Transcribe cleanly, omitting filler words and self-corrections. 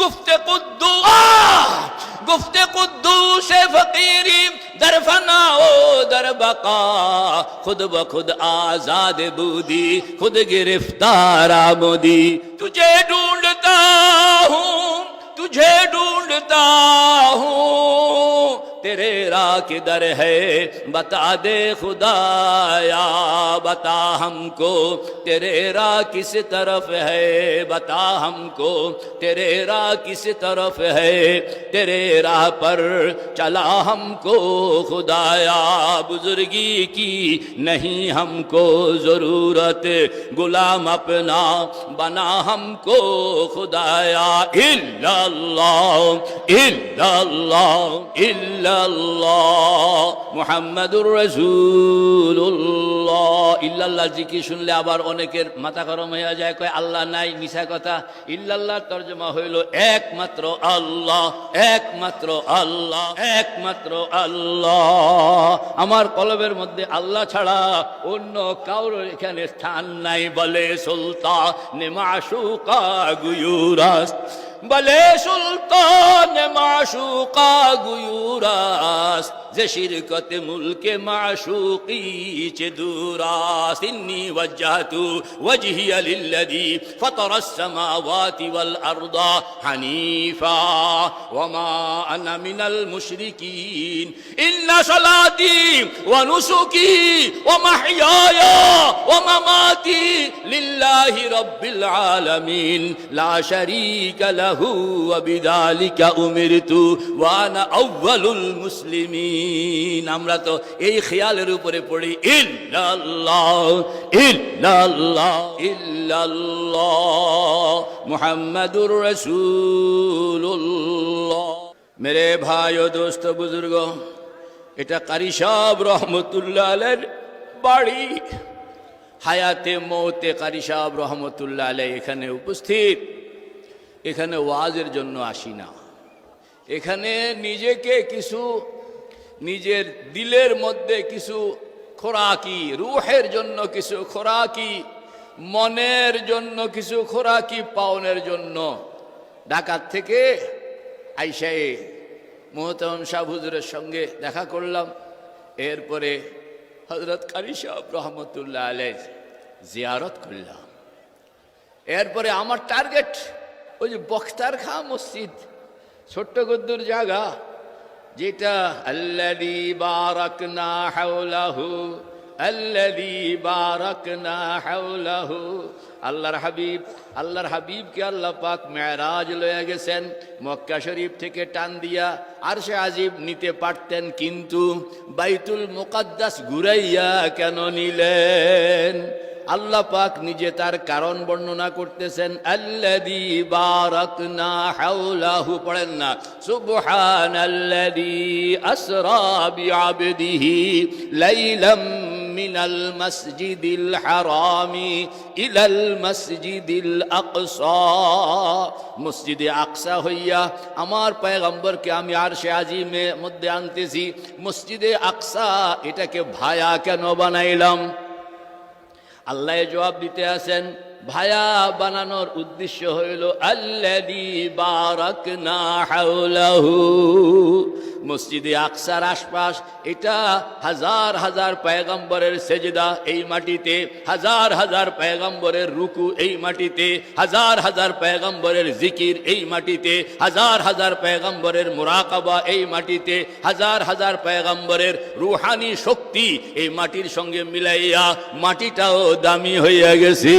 गुफ्ते कुद्दूस फकीरी दर फना ओ दर बका खुद ब खुद आजाद बूदी खुद गिरफ्तार आमदी तुझे ढूंढता हूँ तेरे राह किधर है बता दे खुदाया बता हमको तेरे राह किस तरफ है बता हमको तेरे राह किस तरफ है तेरे राह पर चला हमको खुदाया बुजुर्गी की नहीं हमको जरूरत गुलाम अपना बना हमको खुदाया इल्लल्लाह इल्लल्लाह ইল্লাল্লাহ মুহাম্মাদুর রাসূলুল্লাহ। ইল্লাল্লাহ জিকির শুনলে আবার অনেকের মাথা গরম হয়ে যায়, কয় আল্লাহ নাই, মিছা কথা। ইল্লাল্লাহর তরজমা হইল একমাত্র আল্লাহ, একমাত্র আল্লাহ, একমাত্র আল্লাহ। আমার কলবের মধ্যে আল্লাহ ছাড়া অন্য কারো এখানে স্থান নাই। বলে সুলতান মাশুকা গুয়ুরাস, বলে সুলতান মাশুকা গুয়ুরাস, যে শিরকতে মুলকে মাশুকি চে দুরাস। ইন্নী ওয়াজ্জাহতু ওয়াজহিয়া লিল্লাযী ফাতারাস সামাওয়াতি ওয়াল আরদা হানিফা ওয়া মা আনা মিনাল মুশরিকিন। ইন্না সালাতি ওয়া নুসুকি ওয়া মাহইয়ায়া ওয়া মামাতি লিল্লাহি রাব্বিল আলামিন লা শারীকা লাহু ওয়া বিযালিকা উমিরতু ওয়া আনা আউয়ালুল মুসলিমিন। আমরা তো এই খেয়ালের উপরে পড়ি ইল্লাল্লাহ ইল্লাল্লাহ ইল্লাল্লাহ মুহাম্মাদুর রাসূলুল্লাহ। মেরে ভাই ও দোস্ত বুজুর্গ, এটা কারি সাহেব রহমতুল্লাহ আলাইহির বাড়ি। হায়াতে মৌতে কারি সাহেব রহমতুল্লাহ আলাইহি এখানে উপস্থিত। এখানে ওয়াজের জন্য আসি না, এখানে নিজেকে কিছু নিজের দিলের মধ্যে কিছু খোরাকি, রুহের জন্য কিছু খোরাকি, মনের জন্য কিছু খোরাকি পাওনের জন্য ঢাকার থেকে আইসায় মোহতারাম শাহ হুজুরের সঙ্গে দেখা করলাম। এরপরে হযরত কারি সাহেব রহমতুল্লাহ আলাইহি জিয়ারত করলাম। এরপরে আমার টার্গেট ওই যে বখতার খাঁ মসজিদ, ছোট্ট গদ্দুর জায়গা, যেটা আল্লাযী বারাকনা হাওলাহু, আল্লাযী বারাকনা হাওলাহু। আল্লাহর হাবিবকে আল্লাহ পাক মেরাজ লয়ে গেছেন মক্কা শরীফ থেকে টান দিয়া আরশে আজিব নিতে পারতেন, কিন্তু বাইতুল মুকাদ্দাস ঘুরাইয়া কেন নিলেন? আল্লাহ পাক নিজে তার কারণ বর্ণনা করতেছেন। আল্লাযী বারাকনা হাওলাহু, পড়েন না সুবহানাল্লাযী আসরা বিআবদিহি লাইলাম মিনাল মসজিদিল হারামি ইলাল মসজিদিল আকসা। মসজিদে আকসা হইয়া আমার পয়গম্বরকে আমি আরশে আজিমের মধ্যে আনতেছি। মসজিদে আকসা এটাকে ভায়া কেন বানাইলাম? আল্লাহ জবাব দিতে আছেন, ভায়া বানানোর উদ্দেশ্য হইল আল্লাযী বারাকনা হাওলাহু। মসজিদে আকসার আশপাশ এটা হাজার হাজার পয়গম্বরের সেজদা এই মাটিতে, হাজার হাজার পয়গম্বরের রুকু এই মাটিতে, হাজার হাজার পয়গম্বরের জিকির এই মাটিতে, হাজার হাজার পয়গম্বরের মুরাকাবা এই মাটিতে, হাজার হাজার পয়গম্বরের রুহানি শক্তি এই মাটির সঙ্গে মিলাইয়া মাটিটাও দামি হইয়া গেছে।